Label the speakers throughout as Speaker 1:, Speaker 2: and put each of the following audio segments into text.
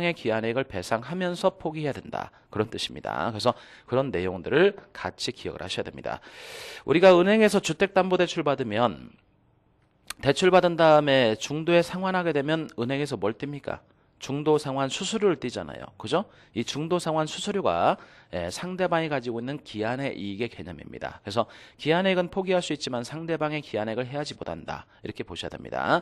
Speaker 1: 의 기한액을 배상하면서 포기해야 된다. 그런 뜻입니다. 그래서 그런 내용들을 같이 기억을 하셔야 됩니다. 우리가 은행에서 주택담보대출 받으면 대출 받은 다음에 중도에 상환하게 되면 은행에서 뭘 띱니까? 중도 상환 수수료를 띄잖아요. 그죠? 이 중도 상환 수수료가 상대방이 가지고 있는 기한의 이익의 개념입니다. 그래서 기한액은 포기할 수 있지만 상대방의 기한액을 해야지 못한다. 이렇게 보셔야 됩니다.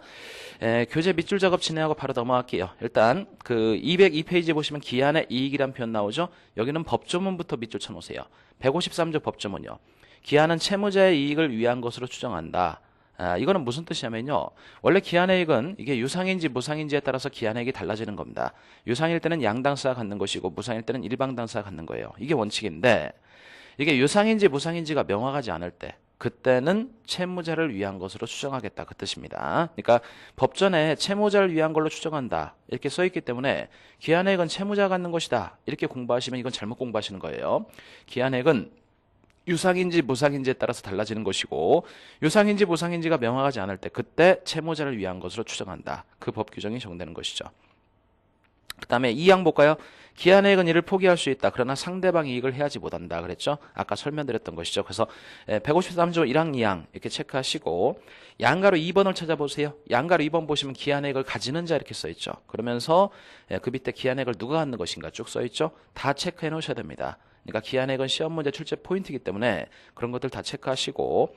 Speaker 1: 교재 밑줄 작업 진행하고 바로 넘어갈게요. 일단 그 202페이지 보시면 기한의 이익이란 표현 나오죠? 여기는 법조문부터 밑줄 쳐놓으세요. 153조 법조문이요. 기한은 채무자의 이익을 위한 것으로 추정한다. 이거는 무슨 뜻이냐면요. 원래 기한액은 이게 유상인지 무상인지에 따라서 기한액이 달라지는 겁니다. 유상일 때는 양당사가 갖는 것이고 무상일 때는 일방당사가 갖는 거예요. 이게 원칙인데 이게 유상인지 무상인지가 명확하지 않을 때 그때는 채무자를 위한 것으로 추정하겠다 그 뜻입니다. 그러니까 법전에 채무자를 위한 걸로 추정한다 이렇게 써있기 때문에 기한액은 채무자가 갖는 것이다 이렇게 공부하시면 이건 잘못 공부하시는 거예요. 기한액은 유상인지 무상인지에 따라서 달라지는 것이고 유상인지 무상인지가 명확하지 않을 때 그때 채무자를 위한 것으로 추정한다. 그 법 규정이 적용되는 것이죠. 그 다음에 2항 볼까요? 기한액은 이를 포기할 수 있다. 그러나 상대방 이익을 해야지 못한다. 그랬죠? 아까 설명드렸던 것이죠. 그래서 153조 1항 2항 이렇게 체크하시고 양가로 2번을 찾아보세요. 양가로 2번 보시면 기한액을 가지는 자 이렇게 써있죠. 그러면서 그 밑에 기한액을 누가 갖는 것인가 쭉 써있죠. 다 체크해 놓으셔야 됩니다. 그러니까 기한액은 시험 문제 출제 포인트이기 때문에 그런 것들 다 체크하시고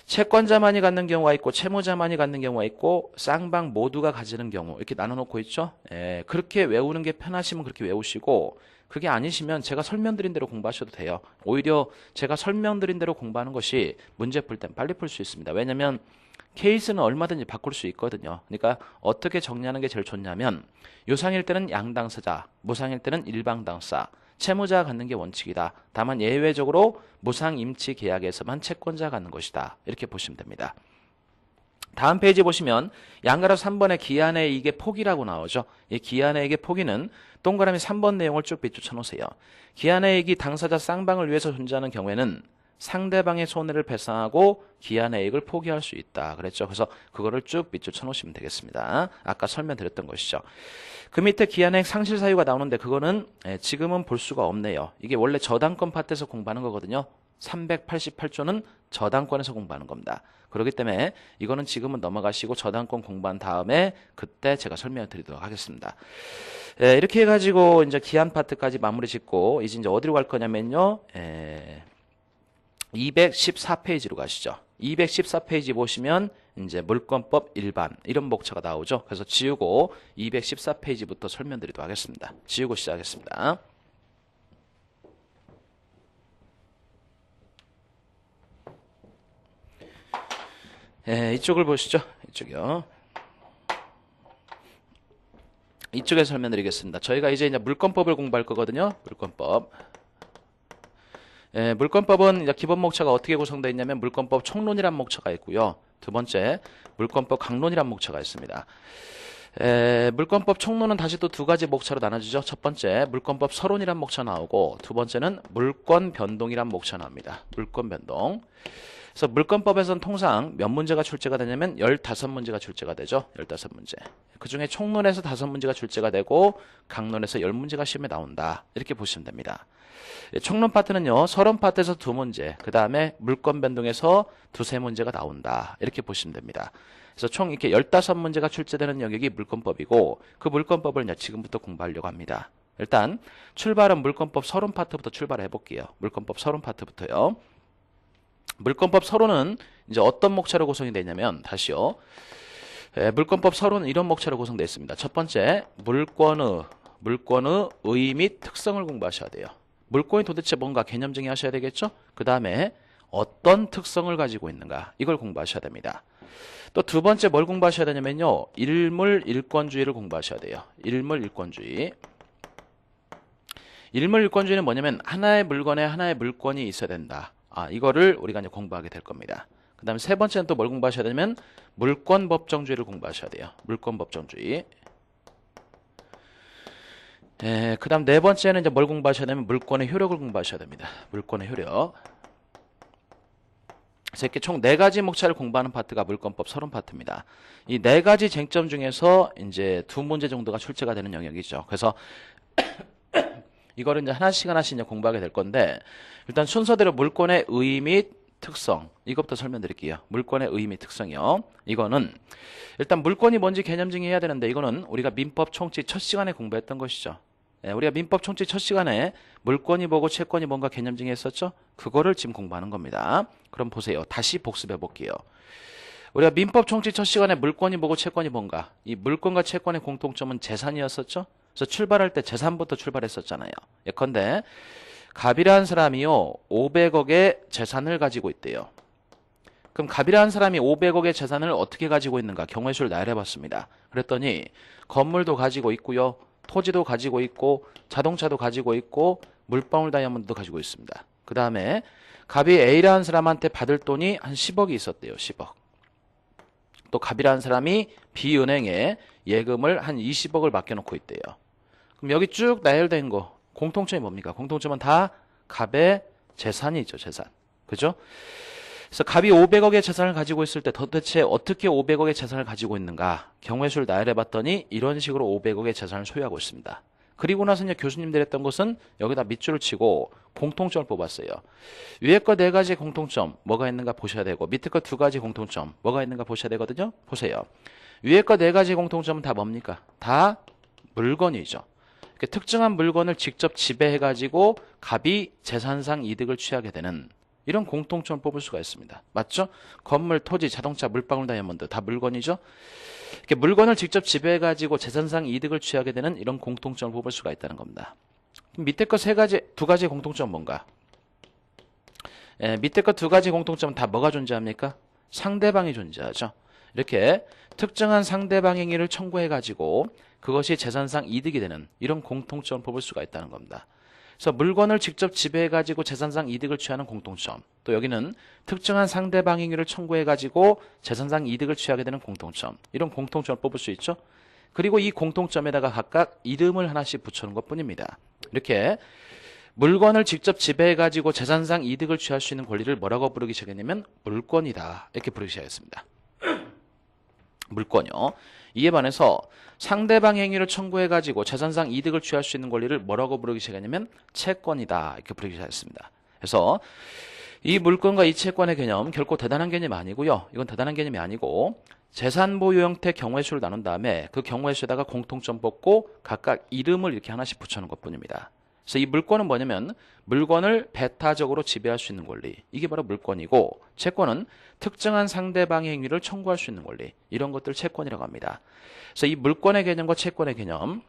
Speaker 1: 채권자만이 갖는 경우가 있고 채무자만이 갖는 경우가 있고 쌍방 모두가 가지는 경우 이렇게 나눠놓고 있죠. 그렇게 외우는 게 편하시면 그렇게 외우시고 그게 아니시면 제가 설명드린 대로 공부하셔도 돼요. 오히려 제가 설명드린 대로 공부하는 것이 문제 풀 땐 빨리 풀 수 있습니다. 왜냐하면 케이스는 얼마든지 바꿀 수 있거든요. 그러니까 어떻게 정리하는 게 제일 좋냐면 유상일 때는 양당사자, 무상일 때는 일방당사 채무자가 갖는 게 원칙이다. 다만 예외적으로 무상임치 계약에서만 채권자가 갖는 것이다. 이렇게 보시면 됩니다. 다음 페이지 보시면 양가로 3번의 기한의 이익의 포기라고 나오죠. 이 기한의 이익의 포기는 동그라미 3번 내용을 쭉 비추쳐 놓으세요. 기한의 이익이 당사자 쌍방을 위해서 존재하는 경우에는 상대방의 손해를 배상하고 기한의 이익을 포기할 수 있다. 그랬죠. 그래서 그거를 쭉 비추쳐 놓으시면 되겠습니다. 아까 설명드렸던 것이죠. 그 밑에 기한액 상실 사유가 나오는데 그거는 지금은 볼 수가 없네요. 이게 원래 저당권 파트에서 공부하는 거거든요. 388조는 저당권에서 공부하는 겁니다. 그렇기 때문에 이거는 지금은 넘어가시고 저당권 공부한 다음에 그때 제가 설명을 드리도록 하겠습니다. 이렇게 해가지고 이제 기한 파트까지 마무리 짓고 이제 어디로 갈 거냐면요. 214페이지로 가시죠. 214페이지 보시면 이제 물권법 일반 이런 목차가 나오죠. 그래서 지우고 214페이지부터 설명드리도록 하겠습니다. 지우고 시작하겠습니다. 이쪽을 보시죠. 이쪽이요. 이쪽에 설명드리겠습니다. 저희가 이제 물권법을 공부할 거거든요. 물권법. 물권법은 이제 기본 목차가 어떻게 구성되어 있냐면 물권법 총론이란 목차가 있고요. 두 번째 물권법 강론이란 목차가 있습니다. 물권법 총론은 다시 또 두 가지 목차로 나눠지죠. 첫 번째 물권법 서론이란 목차 나오고 두 번째는 물권 변동이란 목차 나옵니다. 물권 변동. 그래서 물권법에서는 통상 몇 문제가 출제가 되냐면 15문제가 출제가 되죠. 15문제. 그 중에 총론에서 5문제가 출제가 되고 강론에서 10문제가 시험에 나온다. 이렇게 보시면 됩니다. 총론 파트는요. 서론 파트에서 2문제, 그 다음에 물권 변동에서 2-3문제가 나온다. 이렇게 보시면 됩니다. 그래서 총 이렇게 15문제가 출제되는 영역이 물권법이고 그 물권법을 이제 지금부터 공부하려고 합니다. 일단 출발은 물권법 서론 파트부터 출발해 볼게요. 물권법 서론 파트부터요. 물권법 서론은 이제 어떤 목차로 구성이 되냐면 다시요. 물권법 서론은 이런 목차로 구성되어 있습니다. 첫 번째 물권의 의 및 특성을 공부하셔야 돼요. 물권이 도대체 뭔가 개념 정의하셔야 되겠죠. 그 다음에 어떤 특성을 가지고 있는가 이걸 공부하셔야 됩니다. 또 두 번째 뭘 공부하셔야 되냐면요. 일물일권주의를 공부하셔야 돼요. 일물일권주의. 일물일권주의는 뭐냐면 하나의 물건에 하나의 물권이 있어야 된다. 이거를 우리가 이제 공부하게 될 겁니다. 그 다음에 세 번째는 또 뭘 공부하셔야 되냐면 물권법정주의를 공부하셔야 돼요. 물권법정주의. 그 다음 네 번째는 이제 뭘 공부하셔야 되냐면 물권의 효력을 공부하셔야 됩니다. 물권의 효력. 그래서 이렇게 총 4가지 목차를 공부하는 파트가 물권법 서론 파트입니다. 이 4가지 쟁점 중에서 이제 2문제 정도가 출제가 되는 영역이죠. 그래서 이거를 이제 하나씩 이제 공부하게 될 건데, 일단 순서대로 물권의 의의 및 특성, 이것부터 설명드릴게요. 물권의 의의 및 특성이요. 이거는 일단 물권이 뭔지 개념 정의해야 되는데, 이거는 우리가 민법 총칙 첫 시간에 공부했던 것이죠. 우리가 민법 총칙 첫 시간에 물권이 뭐고 채권이 뭔가 개념 정의했었죠. 그거를 지금 공부하는 겁니다. 그럼 보세요. 다시 복습해 볼게요. 우리가 민법 총칙 첫 시간에 물권이 뭐고 채권이 뭔가, 이 물권과 채권의 공통점은 재산이었었죠. 그래서 출발할 때 재산부터 출발했었잖아요. 예컨대 갑이라는 사람이요 500억의 재산을 가지고 있대요. 그럼 갑이라는 사람이 500억의 재산을 어떻게 가지고 있는가 경우의 수를 나열해봤습니다. 그랬더니 건물도 가지고 있고요, 토지도 가지고 있고, 자동차도 가지고 있고, 물방울 다이아몬드도 가지고 있습니다. 그 다음에 갑이 A라는 사람한테 받을 돈이 한 10억이 있었대요. 10억. 또 갑이라는 사람이 B은행에 예금을 한 20억을 맡겨놓고 있대요. 그럼 여기 쭉 나열된 거 공통점이 뭡니까? 공통점은 다 갑의 재산이죠. 재산. 그죠? 그래서 갑이 500억의 재산을 가지고 있을 때 도대체 어떻게 500억의 재산을 가지고 있는가? 경우의 수를 나열해봤더니 이런 식으로 500억의 재산을 소유하고 있습니다. 그리고 나서 이제 교수님들이 했던 것은 여기다 밑줄을 치고 공통점을 뽑았어요. 위에 거 4가지 공통점 뭐가 있는가 보셔야 되고, 밑에 거 2가지 공통점 뭐가 있는가 보셔야 되거든요. 보세요. 위에 거 4가지 공통점은 다 뭡니까? 다 물건이죠. 특정한 물건을 직접 지배해가지고 갑이 재산상 이득을 취하게 되는 이런 공통점을 뽑을 수가 있습니다. 맞죠? 건물, 토지, 자동차, 물방울, 다이아몬드 다 물건이죠. 이렇게 물건을 직접 지배해가지고 재산상 이득을 취하게 되는 이런 공통점을 뽑을 수가 있다는 겁니다. 밑에 거 2가지 공통점은 뭔가? 밑에 거 2가지 공통점은 다 뭐가 존재합니까? 상대방이 존재하죠. 이렇게 특정한 상대방 행위를 청구해가지고 그것이 재산상 이득이 되는 이런 공통점을 뽑을 수가 있다는 겁니다. 그래서 물건을 직접 지배해가지고 재산상 이득을 취하는 공통점, 또 여기는 특정한 상대방 행위를 청구해가지고 재산상 이득을 취하게 되는 공통점, 이런 공통점을 뽑을 수 있죠. 그리고 이 공통점에다가 각각 이름을 하나씩 붙여놓은 것 뿐입니다. 이렇게 물건을 직접 지배해가지고 재산상 이득을 취할 수 있는 권리를 뭐라고 부르기 시작했냐면 물권이다, 이렇게 부르기 시작했습니다. 물권이요. 이에 반해서 상대방 행위를 청구해가지고 재산상 이득을 취할 수 있는 권리를 뭐라고 부르기 시작했냐면 채권이다, 이렇게 부르기 시작했습니다. 그래서 이 물권과 이 채권의 개념 결코 대단한 개념이 아니고요. 이건 대단한 개념이 아니고 재산 보유 형태 경우의 수를 나눈 다음에 그 경우의 수에다가 공통점 뽑고 각각 이름을 이렇게 하나씩 붙여놓은 것 뿐입니다. 그래서 이 물권은 뭐냐면 물건을 배타적으로 지배할 수 있는 권리, 이게 바로 물권이고, 채권은 특정한 상대방의 행위를 청구할 수 있는 권리, 이런 것들 채권이라고 합니다. 그래서 이 물권의 개념과 채권의 개념,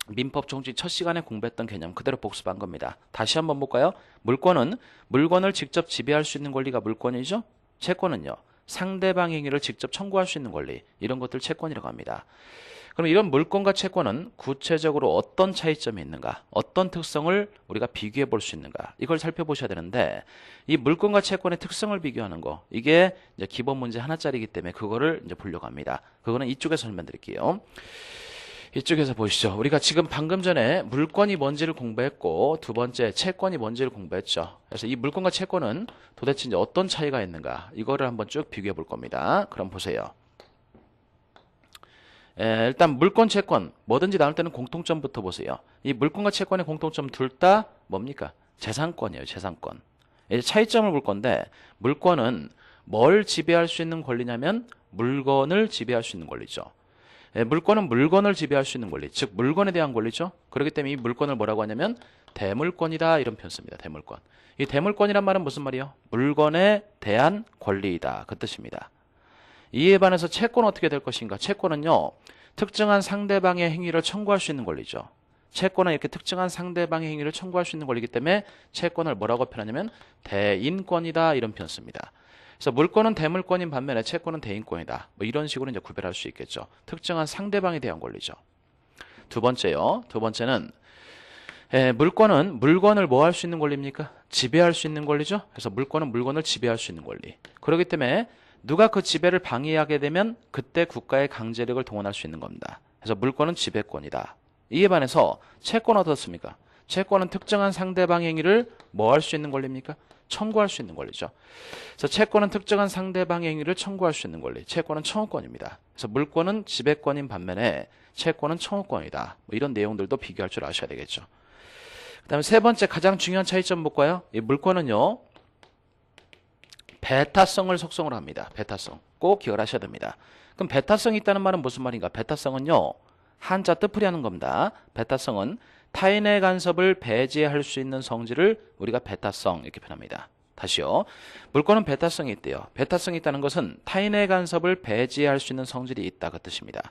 Speaker 1: 민법 총칙 첫 시간에 공부했던 개념 그대로 복습한 겁니다. 다시 한번 볼까요? 물권은 물건을 직접 지배할 수 있는 권리가 물권이죠. 채권은요, 상대방 행위를 직접 청구할 수 있는 권리, 이런 것들 채권이라고 합니다. 그럼 이런 물권과 채권은 구체적으로 어떤 차이점이 있는가, 어떤 특성을 우리가 비교해 볼 수 있는가, 이걸 살펴보셔야 되는데, 이 물권과 채권의 특성을 비교하는 거, 이게 이제 기본 문제 하나짜리이기 때문에 그거를 이제 보려고 합니다. 그거는 이쪽에서 설명드릴게요. 이쪽에서 보시죠. 우리가 지금 방금 전에 물권이 뭔지를 공부했고, 두 번째 채권이 뭔지를 공부했죠. 그래서 이 물권과 채권은 도대체 이제 어떤 차이가 있는가, 이거를 한번 쭉 비교해 볼 겁니다. 그럼 보세요. 일단 물권, 채권 뭐든지 나눌 때는 공통점부터 보세요. 이 물권과 채권의 공통점 둘 다 뭡니까? 재산권이에요. 재산권. 이제 차이점을 볼 건데, 물권은 뭘 지배할 수 있는 권리냐면 물건을 지배할 수 있는 권리죠. 물권은 물건을 지배할 수 있는 권리, 즉 물건에 대한 권리죠. 그렇기 때문에 이 물건을 뭐라고 하냐면 대물권이다, 이런 표현 씁니다. 대물권. 이 대물권이란 말은 무슨 말이에요? 물건에 대한 권리이다, 그 뜻입니다. 이에 반해서 채권은 어떻게 될 것인가? 채권은요, 특정한 상대방의 행위를 청구할 수 있는 권리죠. 채권은 이렇게 특정한 상대방의 행위를 청구할 수 있는 권리이기 때문에 채권을 뭐라고 표현하냐면 대인권이다, 이런 표현 씁니다. 그래서 물권은 대물권인 반면에 채권은 대인권이다, 뭐 이런 식으로 이제 구별할 수 있겠죠. 특정한 상대방에 대한 권리죠. 두 번째요. 두 번째는 물권은 물건을 뭐 할 수 있는 권리입니까? 지배할 수 있는 권리죠. 그래서 물권은 물건을 지배할 수 있는 권리. 그렇기 때문에 누가 그 지배를 방해하게 되면 그때 국가의 강제력을 동원할 수 있는 겁니다. 그래서 물권은 지배권이다. 이에 반해서 채권은 어떻습니까? 채권은 특정한 상대방 행위를 뭐 할 수 있는 권리입니까? 청구할 수 있는 권리죠. 그래서 채권은 특정한 상대방의 행위를 청구할 수 있는 권리. 채권은 청구권입니다. 그래서 물권은 지배권인 반면에 채권은 청구권이다. 뭐 이런 내용들도 비교할 줄 아셔야 되겠죠. 그 다음에 세 번째 가장 중요한 차이점 볼까요? 이 물권은요. 배타성을 속성으로 합니다. 배타성. 꼭 기억을 하셔야 됩니다. 그럼 배타성이 있다는 말은 무슨 말인가? 배타성은요. 한자 뜻풀이 하는 겁니다. 배타성은 타인의 간섭을 배제할 수 있는 성질을 우리가 배타성 이렇게 표현합니다. 다시요. 물권은 배타성이 있대요. 배타성이 있다는 것은 타인의 간섭을 배제할 수 있는 성질이 있다 그 뜻입니다.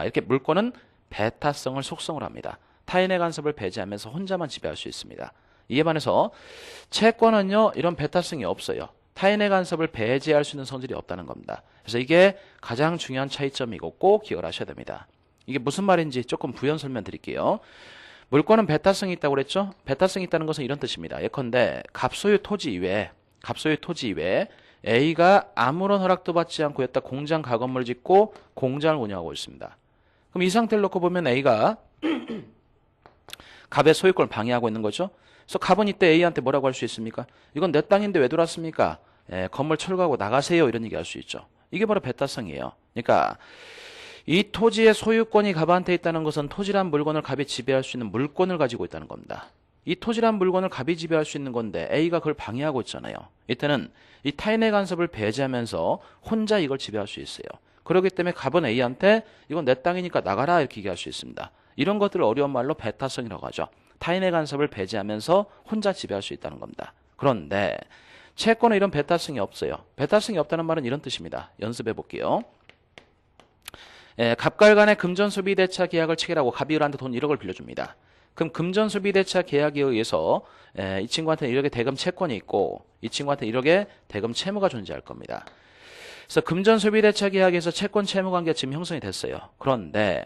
Speaker 1: 이렇게 물권은 배타성을 속성으로 합니다. 타인의 간섭을 배제하면서 혼자만 지배할 수 있습니다. 이에 반해서 채권은요. 이런 배타성이 없어요. 타인의 간섭을 배제할 수 있는 성질이 없다는 겁니다. 그래서 이게 가장 중요한 차이점이고 꼭 기억을 하셔야 됩니다. 이게 무슨 말인지 조금 부연 설명 드릴게요. 물권은 배타성이 있다고 그랬죠? 배타성이 있다는 것은 이런 뜻입니다. 예컨대 갑소유 토지 이외에 A가 아무런 허락도 받지 않고 여기다 공장 가건물을 짓고 공장을 운영하고 있습니다. 그럼 이 상태를 놓고 보면 A가 갑의 소유권을 방해하고 있는 거죠. 그래서 갑은 이때 A한테 뭐라고 할 수 있습니까? 이건 내 땅인데 왜 들어왔습니까? 건물 철거하고 나가세요 이런 얘기 할 수 있죠. 이게 바로 배타성이에요. 그러니까 이 토지의 소유권이 갑한테 있다는 것은 토지란 물건을 갑이 지배할 수 있는 물권을 가지고 있다는 겁니다. 이 토지란 물건을 갑이 지배할 수 있는 건데 A가 그걸 방해하고 있잖아요. 이때는 이 타인의 간섭을 배제하면서 혼자 이걸 지배할 수 있어요. 그렇기 때문에 갑은 A한테 이건 내 땅이니까 나가라 이렇게 얘기할 수 있습니다. 이런 것들을 어려운 말로 배타성이라고 하죠. 타인의 간섭을 배제하면서 혼자 지배할 수 있다는 겁니다. 그런데 채권에 이런 배타성이 없어요. 배타성이 없다는 말은 이런 뜻입니다. 연습해 볼게요. 갑과 간의 금전소비대차 계약을 체결하고 갑이 을한테 돈 1억을 빌려줍니다. 그럼 금전소비대차 계약에 의해서 이 친구한테는 1억의 대금 채권이 있고 이 친구한테는 1억의 대금 채무가 존재할 겁니다. 그래서 금전소비대차 계약에서 채권 채무 관계가 지금 형성이 됐어요. 그런데